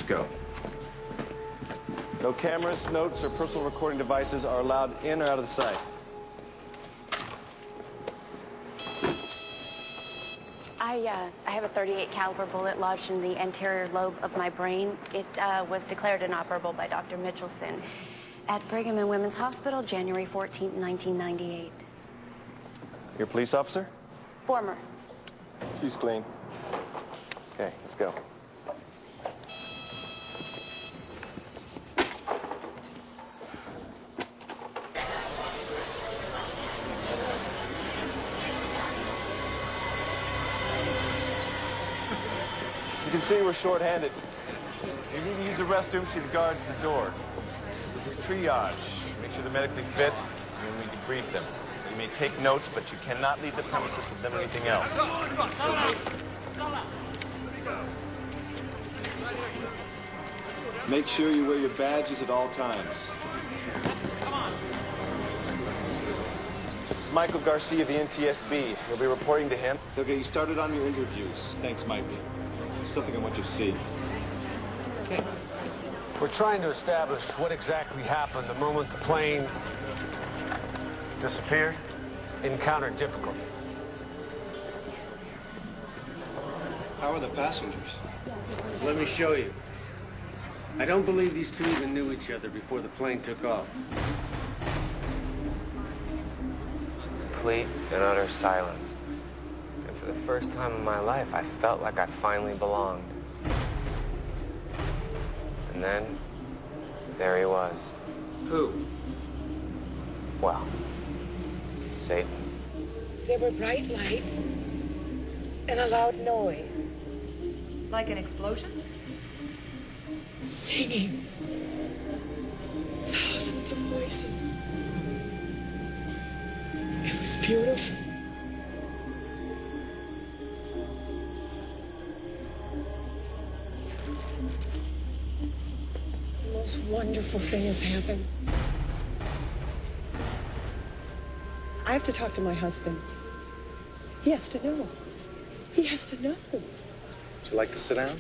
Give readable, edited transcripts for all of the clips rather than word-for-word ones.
go. No cameras, notes, or personal recording devices are allowed in or out of the site. I have a .38 caliber bullet lodged in the anterior lobe of my brain. It was declared inoperable by Dr. Mitchelson at Brigham and Women's Hospital, January 14, 1998. You're a police officer? Former. She's clean. Okay, let's go. As you can see, we're short-handed. If you need to use the restroom, see the guards at the door. This is triage. Make sure they're medically fit, and we debrief them. You may take notes, but you cannot leave the premises with them or anything else. Make sure you wear your badges at all times. This is Michael Garcia of the NTSB. We'll be reporting to him. He'll get you started on your interviews. Thanks, Mikey. There's something I want you to see. Okay. We're trying to establish what exactly happened the moment the plane disappeared, encountered difficulty. How are the passengers? Let me show you. I don't believe these two even knew each other before the plane took off. Complete and utter silence. And for the first time in my life, I felt like I finally belonged. And then, there he was. Who? Well, Satan. There were bright lights and a loud noise. Like an explosion? Singing. Thousands of voices. It was beautiful. The most wonderful thing has happened. I have to talk to my husband. He has to know. He has to know. Would you like to sit down?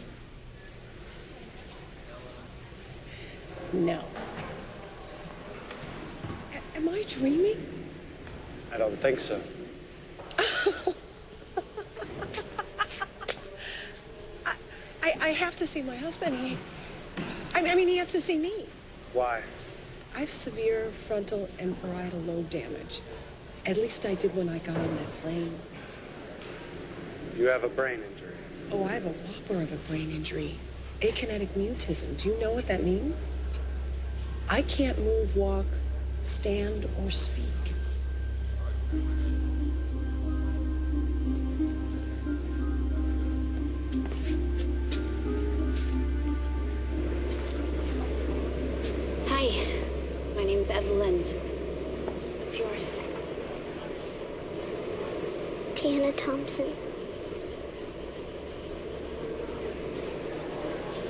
No. Am I dreaming? I don't think so. I have to see my husband. I mean, he has to see me. Why? I have severe frontal and parietal lobe damage. At least I did when I got on that plane. You have a brain injury. Oh, I have a whopper of a brain injury. Akinetic mutism. Do you know what that means? I can't move, walk, stand, or speak. Hi, my name's Evelyn. What's yours? Tiana Thompson.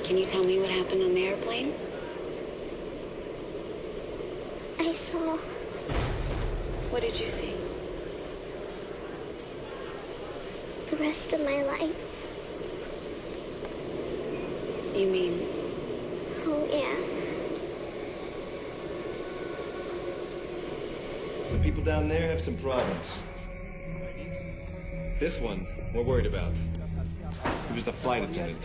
Can you tell me what happened on the airplane? I saw. What did you see? The rest of my life. You mean? Oh, yeah. The people down there have some problems. This one, we're worried about. He was the flight attendant.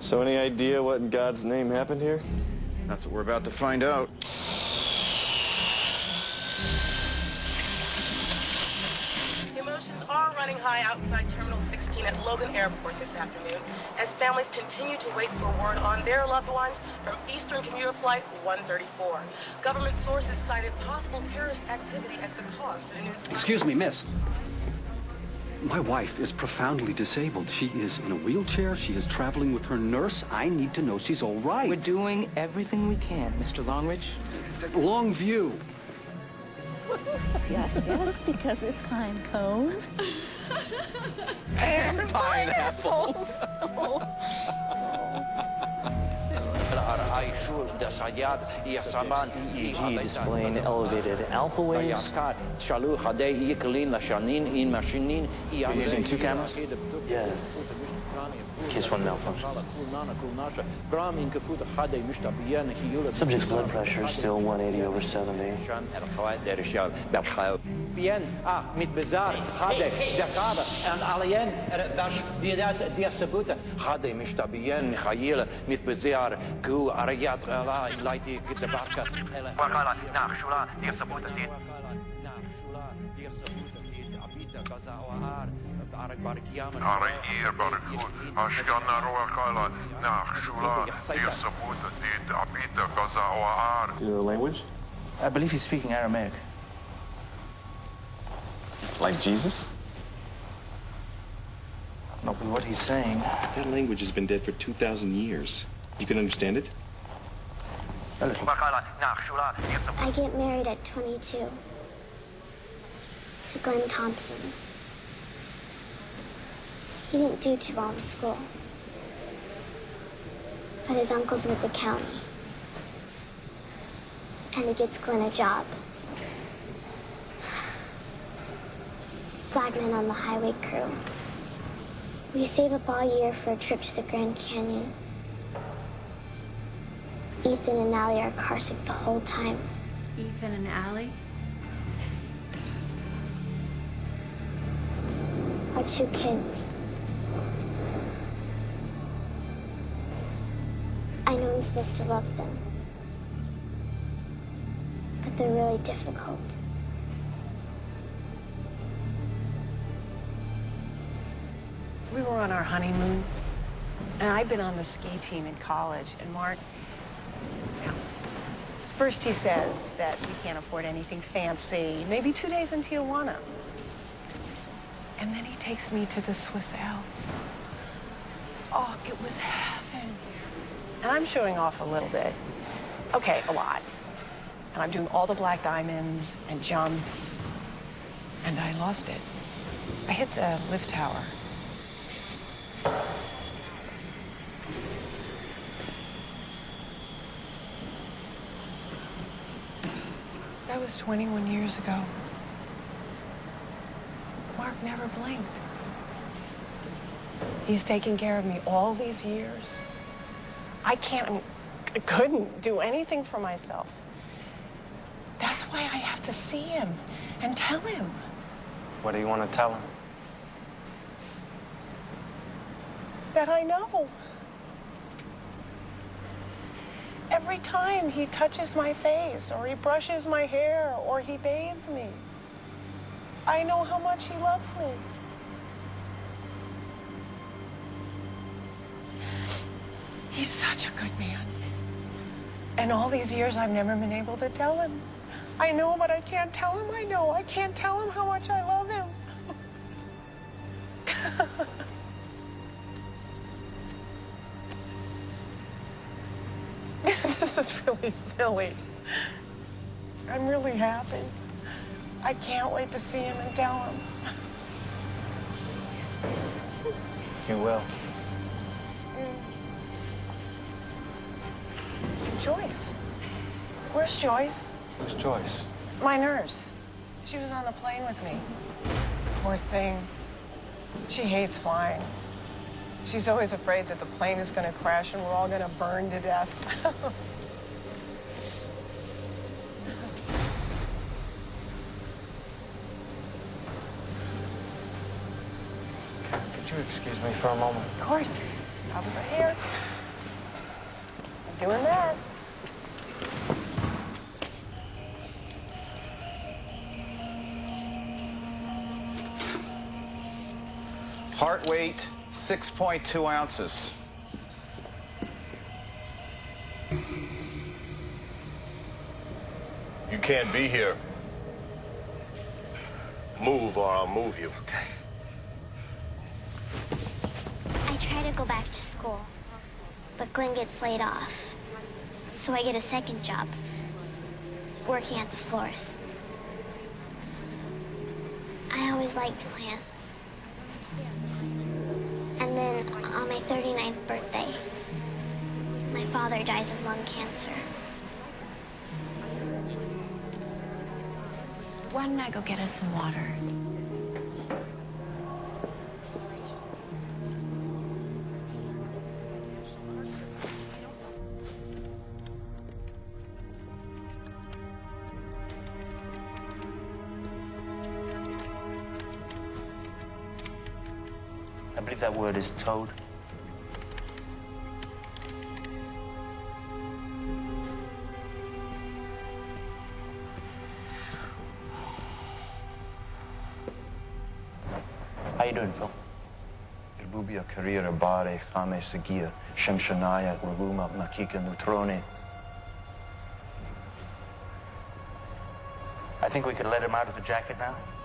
So any idea what in God's name happened here? That's what we're about to find out. Emotions are running high outside Terminal 16 at Logan Airport this afternoon as families continue to wait for word on their loved ones from Eastern Commuter Flight 134. Government sources cited possible terrorist activity as the cause for the news. Excuse me, miss. My wife is profoundly disabled. She is in a wheelchair. She is traveling with her nurse. I need to know she's all right. We're doing everything we can, Mr. Longridge. Long view. Yes, yes, because it's pine cones. And pineapples. EEG displaying elevated alpha waves. You're using 2 cameras? Yeah. In case one malfunctions. Subject's blood pressure is still 180/70. Bien, mit Bezar, Hadek, Dakada, and Alien, Diasabuta, Hade, Mishta Bien, Michael, mit Bezar, Gu, Ariat, Lighty, Gitabaka, Wakala, Nachshula, Diasabuta, Abita, Gazaoar. You know the language? I believe he's speaking Aramaic. Like Jesus? No, but what he's saying... That language has been dead for 2,000 years. You can understand it? A little. I get married at 22 to Glenn Thompson. He didn't do too well in school, but his uncle's with the county, and he gets Glenn a job. Black men on the highway crew. We save up all year for a trip to the Grand Canyon. Ethan and Allie are carsick the whole time. Ethan and Allie? Our 2 kids. I know I'm supposed to love them, but they're really difficult. We were on our honeymoon, and I'd been on the ski team in college, and Mark, now, first he says that we can't afford anything fancy, maybe 2 days in Tijuana. And then he takes me to the Swiss Alps. Oh, it was heaven. And I'm showing off a little bit. Okay, a lot. And I'm doing all the black diamonds and jumps, and I lost it. I hit the lift tower. That was 21 years ago. Mark never blinked. He's taken care of me all these years. I couldn't do anything for myself. That's why I have to see him and tell him. What do you want to tell him? That I know. Every time he touches my face, or he brushes my hair, or he bathes me, I know how much he loves me. He's such a good man. And all these years, I've never been able to tell him. I know, but I can't tell him I know. I can't tell him how much I love him. This is really silly. I'm really happy. I can't wait to see him and tell him. You will. Joyce. Where's Joyce? Who's Joyce? My nurse. She was on the plane with me. Poor thing. She hates flying. She's always afraid that the plane is going to crash and we're all going to burn to death. Could you excuse me for a moment? Of course. I'll be right here. I'm doing that. Heart weight, 6.2 ounces. You can't be here. Move or I'll move you. Okay. I try to go back to school, but Glenn gets laid off. So I get a second job, working at the florist. always liked plants. And then on my 39th birthday, my father dies of lung cancer. Why don't I go get us some water? I believe that word is toad. How you doing, Phil? Irbubia carriera bare chame seguia, shemshanaya uruma makika neutrone. I think we could let him out of the jacket now.